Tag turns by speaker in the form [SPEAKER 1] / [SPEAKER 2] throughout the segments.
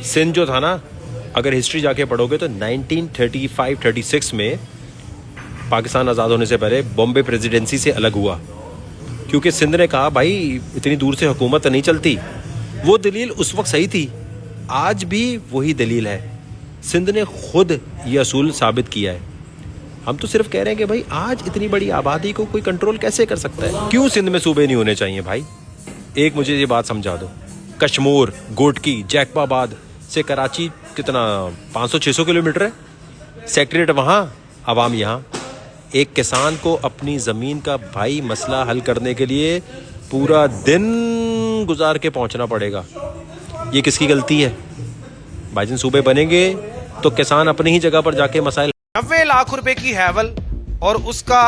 [SPEAKER 1] सिंध जो था ना, अगर हिस्ट्री जाके पढ़ोगे तो 1935-36 में पाकिस्तान आज़ाद होने से पहले बॉम्बे प्रेसिडेंसी से अलग हुआ, क्योंकि सिंध ने कहा भाई इतनी दूर से हुकूमत नहीं चलती। वो दलील उस वक्त सही थी, आज भी वही दलील है। सिंध ने खुद ये असूल साबित किया है। हम तो सिर्फ कह रहे हैं कि भाई आज इतनी बड़ी आबादी को कोई कंट्रोल कैसे कर सकता है? क्यों सिंध में सूबे नहीं होने चाहिए भाई? एक मुझे ये बात समझा दो, कश्मीर, गोटकी, जैकबाबाद से कराची कितना 500-600 किलोमीटर है, सेक्रेटरीट वहाँ, आवाम यहाँ। एक किसान को अपनी ज़मीन का भाई मसला हल करने के लिए पूरा दिन गुजार के पहुँचना पड़ेगा। ये किसकी गलती है? भाईजान सूबे बनेंगे तो किसान अपनी ही जगह पर जाके मसाइल।
[SPEAKER 2] 90 लाख रुपए की हैवल और उसका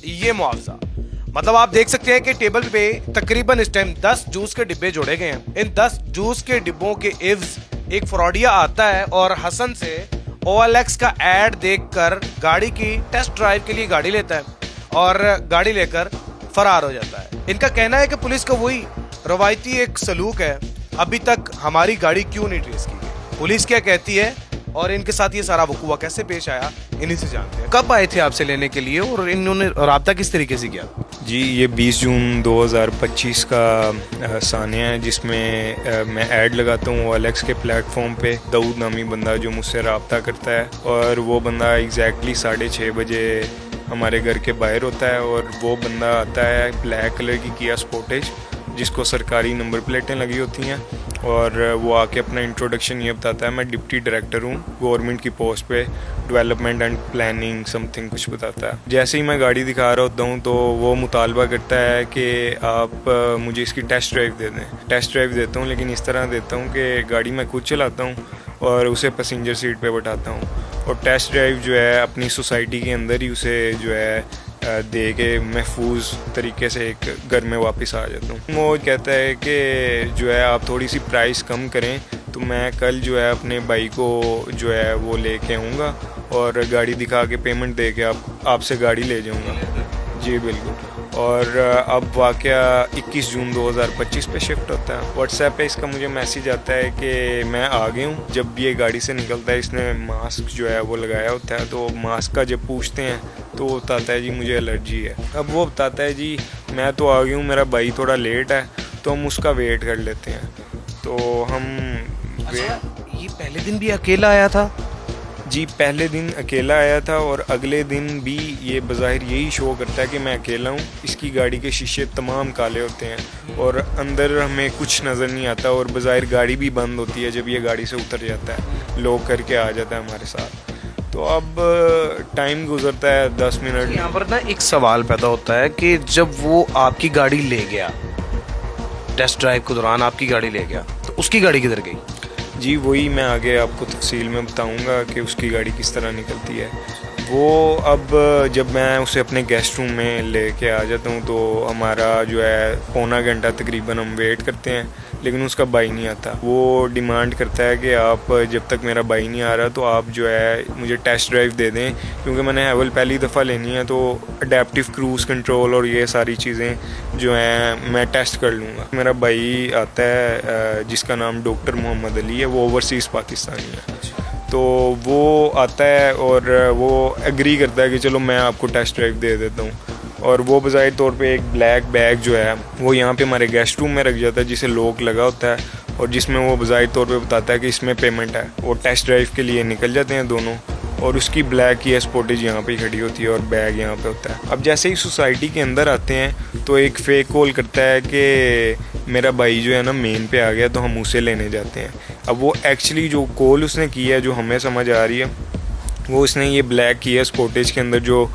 [SPEAKER 2] ये मुआवजा, मतलब आप देख सकते हैं कि टेबल पे तकरीबन इस टाइम 10 जूस के डिब्बे जोड़े गए हैं। इन 10 जूस के डिब्बों के इव्ज एक फ्रॉडिया आता है और हसन से OLX का एड देखकर गाड़ी की टेस्ट ड्राइव के लिए गाड़ी लेता है और गाड़ी लेकर फरार हो जाता है। इनका कहना है कि पुलिस का वही रवायती एक सलूक है, अभी तक हमारी गाड़ी क्यों नहीं ट्रेस की गई। पुलिस क्या कहती है और इनके साथ ये सारा वकूआ कैसे पेश आया, इन्हीं से जानते हैं। कब आए थे आपसे लेने के लिए और इन्होंने राब्ता किस तरीके से किया?
[SPEAKER 3] जी, ये 20 जून 2025 का सानिया है, जिसमें मैं ऐड लगाता हूँ OLX के प्लेटफॉर्म पे। दाऊद नामी बंदा जो मुझसे रब्ता करता है, और वो बंदा एग्जैक्टली 6:30 बजे हमारे घर के बाहर होता है। और वो बंदा आता है ब्लैक कलर की किया स्पोर्टेज, जिसको सरकारी नंबर प्लेटें लगी होती हैं, और वो आके अपना इंट्रोडक्शन ये बताता है, मैं डिप्टी डायरेक्टर हूँ गवर्नमेंट की पोस्ट पे, डेवलपमेंट एंड प्लानिंग समथिंग कुछ बताता है। जैसे ही मैं गाड़ी दिखा रहा होता हूँ तो वो मुतालबा करता है कि आप मुझे इसकी टेस्ट ड्राइव दे दें। टेस्ट ड्राइव देता हूँ, लेकिन इस तरह देता हूँ कि गाड़ी मैं खुद चलाता हूँ और उसे पैसेंजर सीट पे बैठाता हूँ, और टेस्ट ड्राइव जो है अपनी सोसाइटी के अंदर ही उसे जो है दे के महफूज तरीके से एक घर में वापस आ जाता हूँ। वो कहता है कि जो है आप थोड़ी सी प्राइस कम करें तो मैं कल जो है अपने भाई को जो है वो लेके आऊँगा और गाड़ी दिखा के पेमेंट दे के आपसे गाड़ी ले जाऊँगा। जी बिल्कुल। और अब वाक़या 21 जून 2025 पे शिफ्ट होता है। व्हाट्सएप पे इसका मुझे मैसेज आता है कि मैं आ गया हूँ। जब भी ये गाड़ी से निकलता है, इसने मास्क जो है वो लगाया होता है, तो मास्क का जब पूछते हैं तो वो बताता है जी मुझे एलर्जी है। अब वो बताता है जी मैं तो आ गया हूँ, मेरा भाई थोड़ा लेट है, तो हम उसका वेट कर लेते हैं। तो हम
[SPEAKER 2] ये पहले दिन भी अकेला आया था?
[SPEAKER 3] जी, पहले दिन अकेला आया था, और अगले दिन भी ये बज़ाहिर यही शो करता है कि मैं अकेला हूँ। इसकी गाड़ी के शीशे तमाम काले होते हैं और अंदर हमें कुछ नज़र नहीं आता, और बज़ाहिर गाड़ी भी बंद होती है जब ये गाड़ी से उतर जाता है, लॉक करके आ जाता है हमारे साथ। तो अब टाइम गुजरता है 10 मिनट।
[SPEAKER 2] यहाँ पर ना एक सवाल पैदा होता है कि जब वो आपकी गाड़ी ले गया, टेस्ट ड्राइव के दौरान आपकी गाड़ी ले गया, तो उसकी गाड़ी किधर गई?
[SPEAKER 3] जी, वही मैं आगे आपको तफसील में बताऊंगा कि उसकी गाड़ी किस तरह निकलती है। वो अब जब मैं उसे अपने गेस्ट रूम में लेके आ जाता हूँ तो हमारा जो है पौना घंटा तकरीबन हम वेट करते हैं, लेकिन उसका भाई नहीं आता। वो डिमांड करता है कि आप जब तक मेरा भाई नहीं आ रहा तो आप जो है मुझे टेस्ट ड्राइव दे दें, क्योंकि मैंने हैवल पहली दफ़ा लेनी है, तो अडेप्टिव क्रूज़ कंट्रोल और ये सारी चीज़ें जो हैं मैं टेस्ट कर लूँगा। मेरा भाई आता है जिसका नाम डॉक्टर मोहम्मद अली है, वो ओवरसीज़ पाकिस्तानी है। तो वो आता है और वो एग्री करता है कि चलो मैं आपको टेस्ट ड्राइव दे देता हूँ, और वो बज़ाहिर तौर पे एक ब्लैक बैग जो है वो यहाँ पे हमारे गेस्ट रूम में रख जाता है, जिसे लॉक लगा होता है, और जिसमें वो बज़ाहिर तौर पे बताता है कि इसमें पेमेंट है। वो टेस्ट ड्राइव के लिए निकल जाते हैं दोनों, और उसकी ब्लैक की स्पोर्टेज यहाँ पे खड़ी होती है और बैग यहाँ पे होता है। अब जैसे ही सोसाइटी के अंदर आते हैं तो एक फेक कॉल करता है कि मेरा भाई जो है ना मेन पे आ गया, तो हम उसे लेने जाते हैं। अब वो एक्चुअली जो कॉल उसने की है, जो हमें समझ आ रही है, वो उसने ये ब्लैक की है स्पोर्टेज के अंदर जो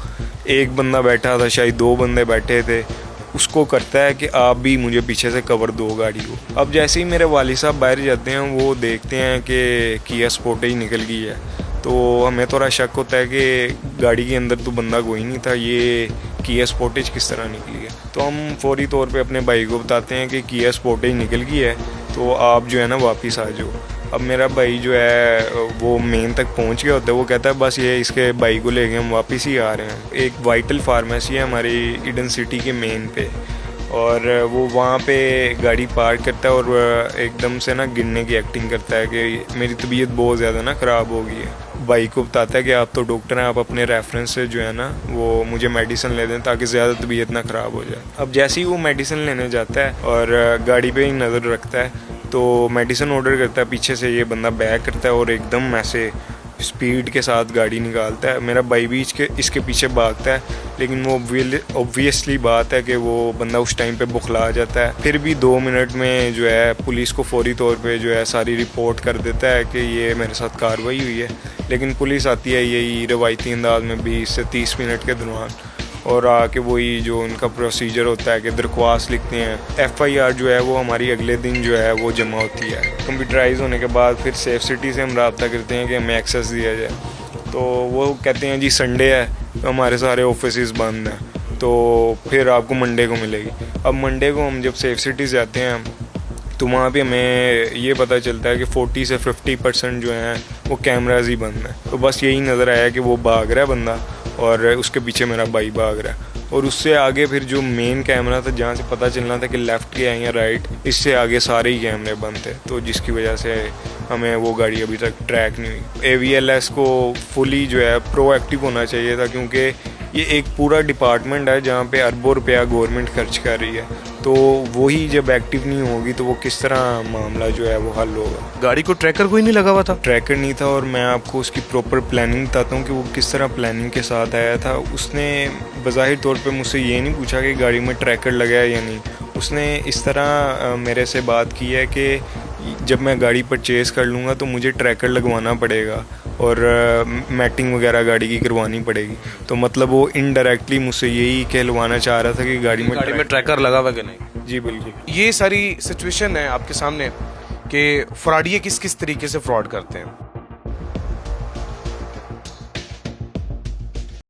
[SPEAKER 3] एक बंदा बैठा था, शायद 2 बंदे बैठे थे, उसको करता है कि आप भी मुझे पीछे से कवर दो गाड़ी को। अब जैसे ही मेरे वालिद साहब बाहर जाते हैं, वो देखते हैं कि किया स्पोर्टेज निकल गई है, तो हमें थोड़ा शक होता है कि गाड़ी के अंदर तो बंदा कोई नहीं था, ये किया स्पोर्टेज किस तरह निकली है। तो हम फौरी तौर पे अपने भाई को बताते हैं कि किया स्पोर्टेज निकल गई है, तो आप जो है ना वापस आ जाओ। अब मेरा भाई जो है वो मेन तक पहुंच गया होता है, वो कहता है बस ये इसके भाई को लेके हम वापस ही आ रहे हैं। एक वाइटल फार्मेसी है हमारी ईडन सिटी के मेन पे, और वो वहाँ पे गाड़ी पार्क करता है और एकदम से ना गिरने की एक्टिंग करता है कि मेरी तबीयत बहुत ज़्यादा ना ख़राब हो गई है। भाई को बताता है कि आप तो डॉक्टर हैं, आप अपने रेफरेंस से जो है ना वो मुझे मेडिसिन ले दें ताकि ज़्यादा तबीयत ना ख़राब हो जाए। अब जैसे ही वो मेडिसिन लेने जाता है और गाड़ी पे ही नज़र रखता है तो मेडिसिन ऑर्डर करता है, पीछे से ये बंदा बैक करता है और एकदम ऐसे स्पीड के साथ गाड़ी निकालता है। मेरा भाई भी इसके पीछे भागता है, लेकिन वो ऑब्वियसली बात है कि वो बंदा उस टाइम पे बुखला जाता है। फिर भी 2 मिनट में जो है पुलिस को फौरी तौर पे जो है सारी रिपोर्ट कर देता है कि ये मेरे साथ कार्रवाई हुई है। लेकिन पुलिस आती है यही रवायती अंदाज में 20 से 30 मिनट के दौरान और आके वही जो उनका प्रोसीजर होता है कि दरख्वास्त लिखते हैं। FIR जो है वो हमारी अगले दिन जो है वो जमा होती है। कंप्यूटराइज होने के बाद फिर सेफ सिटी से हम रब्ता करते हैं कि हमें एक्सेस दिया जाए, तो वो कहते हैं जी संडे है तो हमारे सारे ऑफिस बंद हैं, तो फिर आपको मंडे को मिलेगी। अब मंडे को हम जब सेफ सिटी से आते हैं तो वहाँ पे हमें ये पता चलता है कि 40 से 50% जो हैं वो कैमराज ही बंद हैं। तो बस यही नज़र आया कि वो भाग रहा है बंदा और उसके पीछे मेरा भाई भाग रहा है। और उससे आगे फिर जो मेन कैमरा था जहाँ से पता चलना था कि लेफ़्ट के है या राइट, इससे आगे सारे ही कैमरे बंद थे, तो जिसकी वजह से हमें वो गाड़ी अभी तक ट्रैक नहीं हुई। AVLS को फुली जो है प्रोएक्टिव होना चाहिए था, क्योंकि ये एक पूरा डिपार्टमेंट है जहाँ पे अरबों रुपया गवर्नमेंट खर्च कर रही है, तो वही जब एक्टिव नहीं होगी तो वो किस तरह मामला जो है वो हल होगा।
[SPEAKER 2] गाड़ी को ट्रैकर कोई नहीं लगा हुआ था?
[SPEAKER 3] ट्रैकर नहीं था, और मैं आपको उसकी प्रॉपर प्लानिंग बताता हूँ कि वो किस तरह प्लानिंग के साथ आया था। उसने बज़ाहिर तौर पे मुझसे ये नहीं पूछा कि गाड़ी में ट्रैकर लगा है या नहीं। उसने इस तरह मेरे से बात की है कि जब मैं गाड़ी परचेज़ कर लूँगा तो मुझे ट्रैकर लगवाना पड़ेगा और मैटिंग वगैरह गाड़ी की करवानी पड़ेगी। तो मतलब वो इनडायरेक्टली मुझसे यही कहलवाना चाह रहा था कि गाड़ी में
[SPEAKER 2] ट्रैकर लगा हुआ कि नहीं।
[SPEAKER 3] जी बिल्कुल।
[SPEAKER 2] ये सारी सिचुएशन है आपके सामने कि फ्रॉडिये किस किस तरीके से फ्रॉड करते हैं।